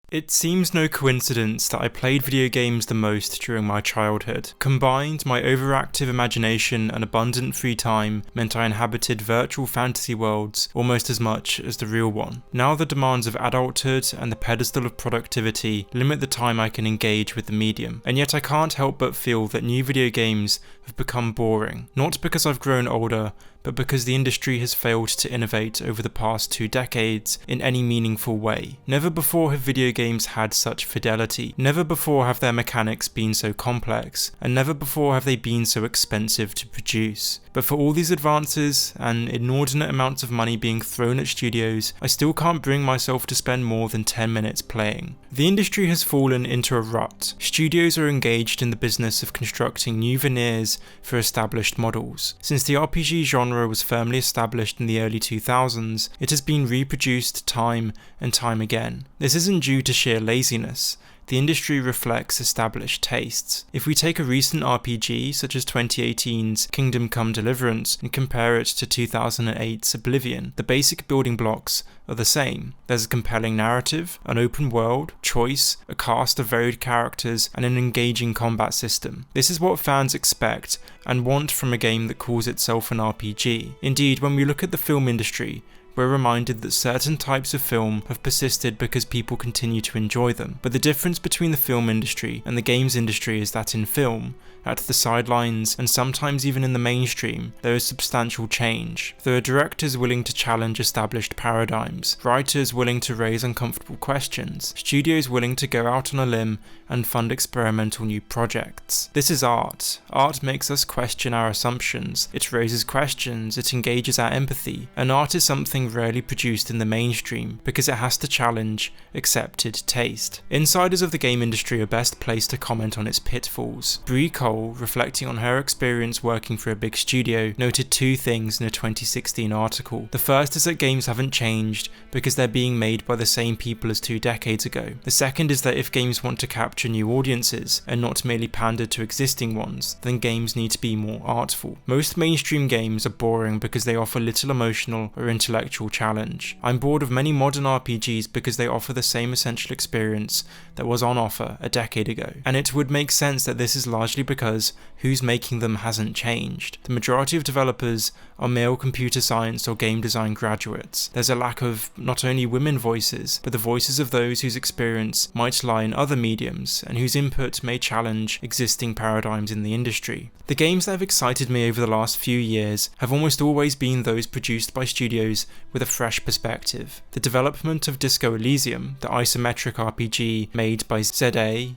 It seems no coincidence that I played video games the most during my childhood. Combined, my overactive imagination and abundant free time meant I inhabited virtual fantasy worlds almost as much as the real one. Now the demands of adulthood and the pedestal of productivity limit the time I can engage with the medium, and yet I can't help but feel that new video games have become boring, not because I've grown older, but because the industry has failed to innovate over the past 2 decades in any meaningful way. Never before have video games had such fidelity, never before have their mechanics been so complex, and never before have they been so expensive to produce. But for all these advances and inordinate amounts of money being thrown at studios, I still can't bring myself to spend more than 10 minutes playing. The industry has fallen into a rut. Studios are engaged in the business of constructing new veneers for established models. Since the RPG genre was firmly established in the early 2000s, it has been reproduced time and time again. This isn't due to sheer laziness. The industry reflects established tastes. If we take a recent RPG such as 2018's Kingdom Come Deliverance and compare it to 2008's Oblivion, the basic building blocks are the same. There's a compelling narrative, an open world, choice, a cast of varied characters, and an engaging combat system. This is what fans expect and want from a game that calls itself an RPG. Indeed, when we look at the film industry, we're reminded that certain types of film have persisted because people continue to enjoy them. But the difference between the film industry and the games industry is that in film, at the sidelines, and sometimes even in the mainstream, there is substantial change. There are directors willing to challenge established paradigms, writers willing to raise uncomfortable questions, studios willing to go out on a limb and fund experimental new projects. This is art. Art makes us question our assumptions, it raises questions, it engages our empathy, and art is something rarely produced in the mainstream because it has to challenge accepted taste. Insiders of the game industry are best placed to comment on its pitfalls. Brie Cole, reflecting on her experience working for a big studio, noted 2 things in a 2016 article. The first is that games haven't changed because they're being made by the same people as 2 decades ago. The second is that if games want to capture new audiences and not merely pander to existing ones, then games need to be more artful. Most mainstream games are boring because they offer little emotional or intellectual challenge. I'm bored of many modern RPGs because they offer the same essential experience that was on offer a decade ago. And it would make sense that this is largely because who's making them hasn't changed. The majority of developers are male computer science or game design graduates. There's a lack of not only women voices, but the voices of those whose experience might lie in other mediums and whose input may challenge existing paradigms in the industry. The games that have excited me over the last few years have almost always been those produced by studios with a fresh perspective. The development of Disco Elysium, the isometric RPG made by ZA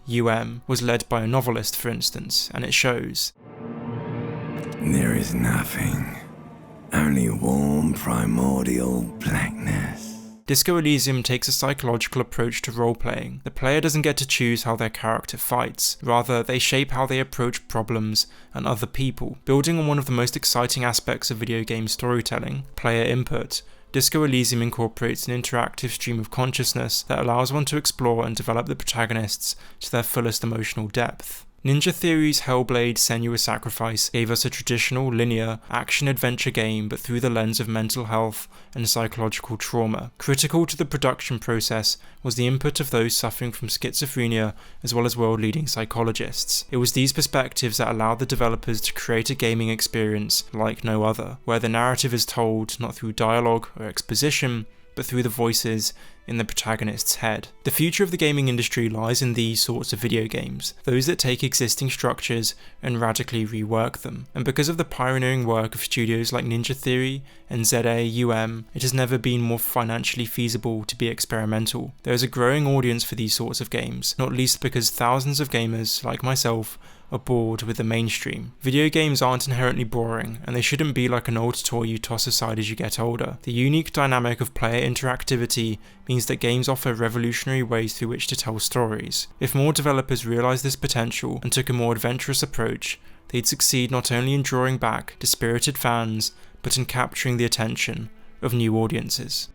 was led by a novelist, for instance, and it shows. There is nothing, only warm primordial blackness. Disco Elysium takes a psychological approach to role-playing. The player doesn't get to choose how their character fights, rather they shape how they approach problems and other people. Building on one of the most exciting aspects of video game storytelling, player input, Disco Elysium incorporates an interactive stream of consciousness that allows one to explore and develop the protagonists to their fullest emotional depth. Ninja Theory's Hellblade: Senua's Sacrifice gave us a traditional, linear, action-adventure game but through the lens of mental health and psychological trauma. Critical to the production process was the input of those suffering from schizophrenia as well as world-leading psychologists. It was these perspectives that allowed the developers to create a gaming experience like no other, where the narrative is told not through dialogue or exposition, but through the voices in the protagonist's head. The future of the gaming industry lies in these sorts of video games, those that take existing structures and radically rework them. And because of the pioneering work of studios like Ninja Theory and ZA, it has never been more financially feasible to be experimental. There is a growing audience for these sorts of games, not least because thousands of gamers, like myself, are bored with the mainstream. Video games aren't inherently boring, and they shouldn't be like an old toy you toss aside as you get older. The unique dynamic of player interactivity means that games offer revolutionary ways through which to tell stories. If more developers realised this potential and took a more adventurous approach, they'd succeed not only in drawing back dispirited fans, but in capturing the attention of new audiences.